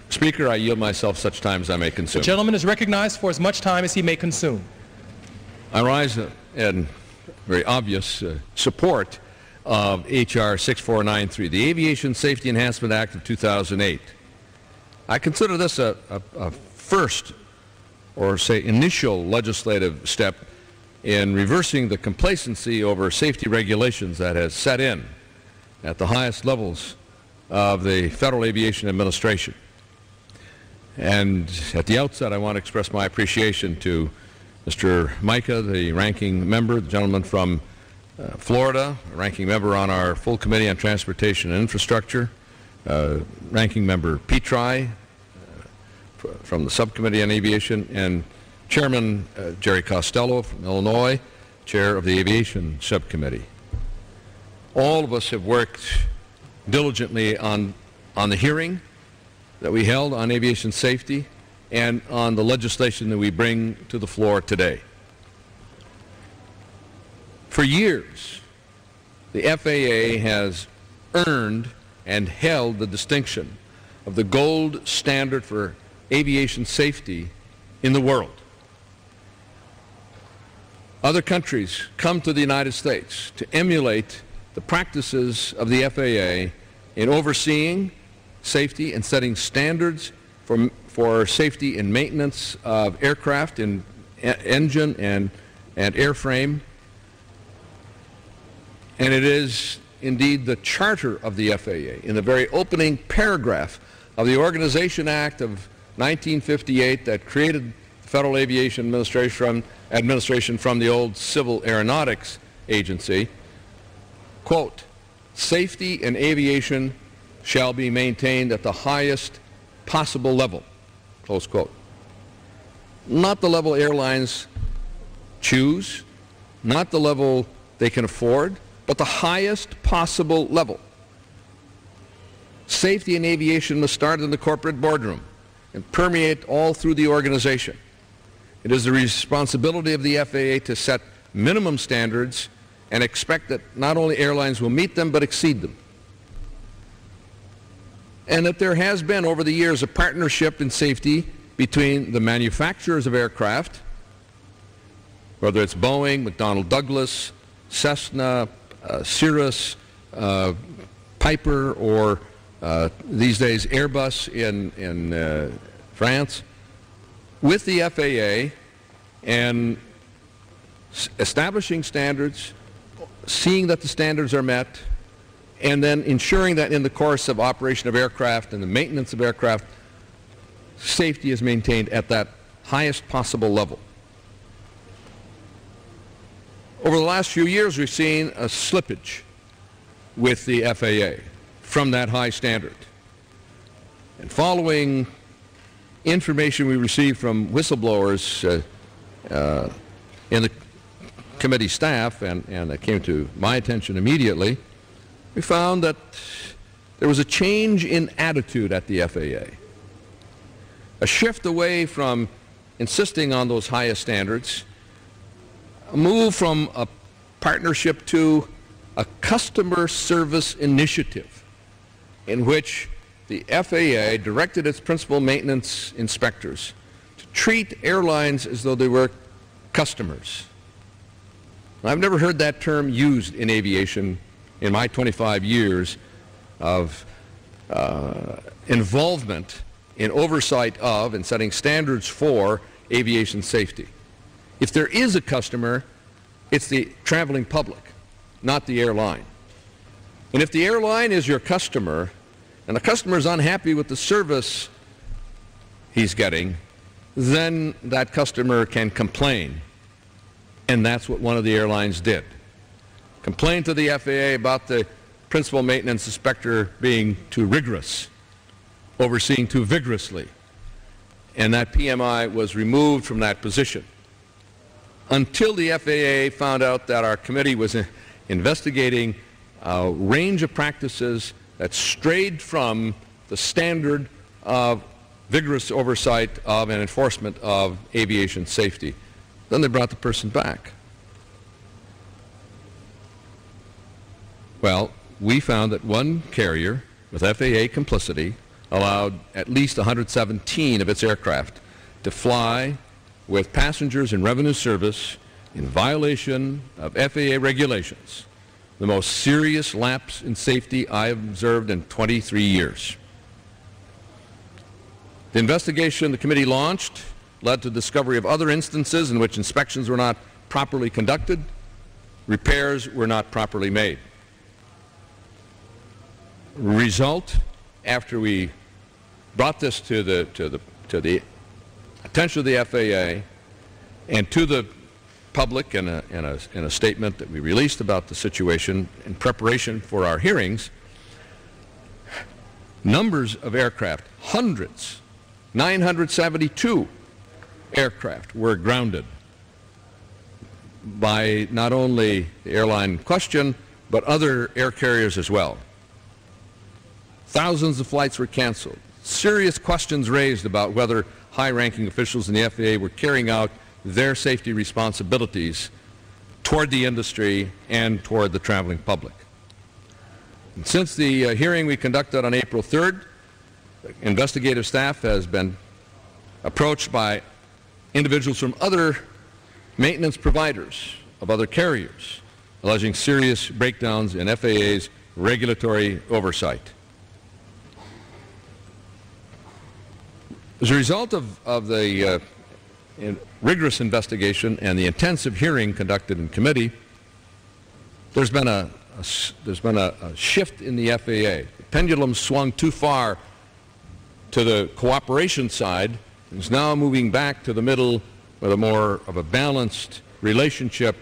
Speaker, I yield myself such time as I may consume. The gentleman is recognized for as much time as he may consume. I rise in very obvious support of H.R. 6493, the Aviation Safety Enhancement Act of 2008. I consider this a first, or say initial, legislative step in reversing the complacency over safety regulations that has set in at the highest levels of the Federal Aviation Administration. And at the outset, I want to express my appreciation to Mr. Mica, the ranking member, the gentleman from Florida, ranking member on our full Committee on Transportation and Infrastructure, ranking member Petri from the Subcommittee on Aviation, and Chairman Jerry Costello from Illinois, Chair of the Aviation Subcommittee. All of us have worked diligently on the hearing that we held on aviation safety and on the legislation that we bring to the floor today. For years, the FAA has earned and held the distinction of the gold standard for aviation safety in the world. Other countries come to the United States to emulate the practices of the FAA in overseeing safety and setting standards for safety and maintenance of aircraft in engine and airframe. And it is indeed the charter of the FAA in the very opening paragraph of the Organization Act of 1958 that created the Federal Aviation Administration from the old Civil Aeronautics Agency. Quote, "Safety in aviation shall be maintained at the highest possible level," close quote. Not the level airlines choose, not the level they can afford, but the highest possible level. Safety in aviation must start in the corporate boardroom and permeate all through the organization. It is the responsibility of the FAA to set minimum standards and expect that not only airlines will meet them but exceed them. And that there has been over the years a partnership in safety between the manufacturers of aircraft, whether it's Boeing, McDonnell Douglas, Cessna, Cirrus, Piper, or these days Airbus in France, with the FAA, and establishing standards, seeing that the standards are met, and then ensuring that in the course of operation of aircraft and the maintenance of aircraft, safety is maintained at that highest possible level. Over the last few years, we've seen a slippage with the FAA from that high standard. And following information we received from whistleblowers in the committee staff, and that came to my attention immediately, we found that there was a change in attitude at the FAA, a shift away from insisting on those highest standards, a move from a partnership to a customer service initiative in which the FAA directed its principal maintenance inspectors to treat airlines as though they were customers. I've never heard that term used in aviation in my 25 years of involvement in oversight of and setting standards for aviation safety. If there is a customer, it's the traveling public, not the airline. And if the airline is your customer, and the customer is unhappy with the service he's getting, then that customer can complain. And that's what one of the airlines did. Complained to the FAA about the principal maintenance inspector being too rigorous, overseeing too vigorously. And that PMI was removed from that position until the FAA found out that our committee was investigating a range of practices that strayed from the standard of vigorous oversight of and enforcement of aviation safety. Then they brought the person back. Well, we found that one carrier with FAA complicity allowed at least 117 of its aircraft to fly with passengers in revenue service in violation of FAA regulations, the most serious lapse in safety I have observed in 23 years. The investigation the committee launched led to the discovery of other instances in which inspections were not properly conducted, repairs were not properly made. Result, after we brought this to the attention of the FAA and to the public in a statement that we released about the situation in preparation for our hearings, numbers of aircraft, hundreds, 972 aircraft were grounded by not only the airline in question, but other air carriers as well. Thousands of flights were canceled. Serious questions raised about whether high-ranking officials in the FAA were carrying out their safety responsibilities toward the industry and toward the traveling public. And since the hearing we conducted on April 3rd, investigative staff has been approached by individuals from other maintenance providers of other carriers, alleging serious breakdowns in FAA's regulatory oversight. As a result of the rigorous investigation and the intensive hearing conducted in committee, there's been a shift in the FAA. The pendulum swung too far to the cooperation side and is now moving back to the middle with a more of a balanced relationship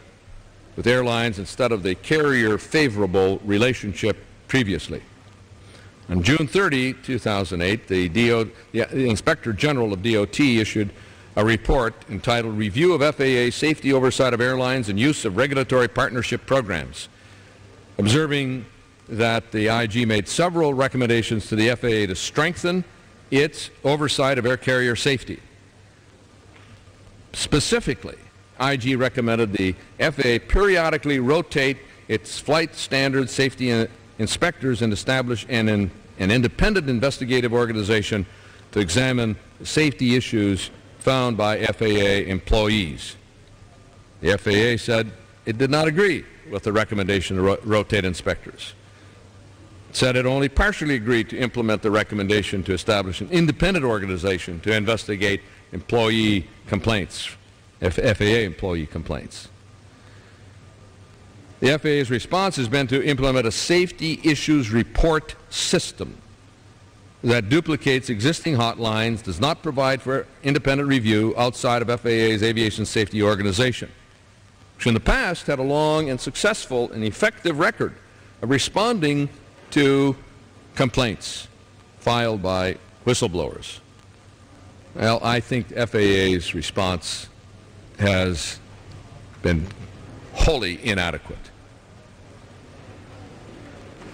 with airlines instead of the carrier-favorable relationship previously. On June 30, 2008, the Inspector General of DOT issued a report entitled Review of FAA Safety Oversight of Airlines and Use of Regulatory Partnership Programs, observing that the IG made several recommendations to the FAA to strengthen its oversight of air carrier safety. Specifically, IG recommended the FAA periodically rotate its flight standard safety inspectors and establish an independent investigative organization to examine the safety issues found by FAA employees. The FAA said it did not agree with the recommendation to rotate inspectors. It said it only partially agreed to implement the recommendation to establish an independent organization to investigate employee complaints, FAA employee complaints. The FAA's response has been to implement a safety issues report system that duplicates existing hotlines, does not provide for independent review outside of FAA's aviation safety organization, which in the past had a long and successful and effective record of responding to complaints filed by whistleblowers. Well, I think FAA's response has been wholly inadequate.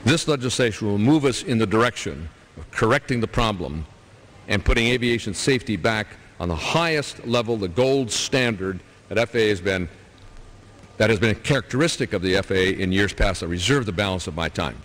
This legislation will move us in the direction of correcting the problem and putting aviation safety back on the highest level, the gold standard that has been a characteristic of the FAA in years past. I reserve the balance of my time.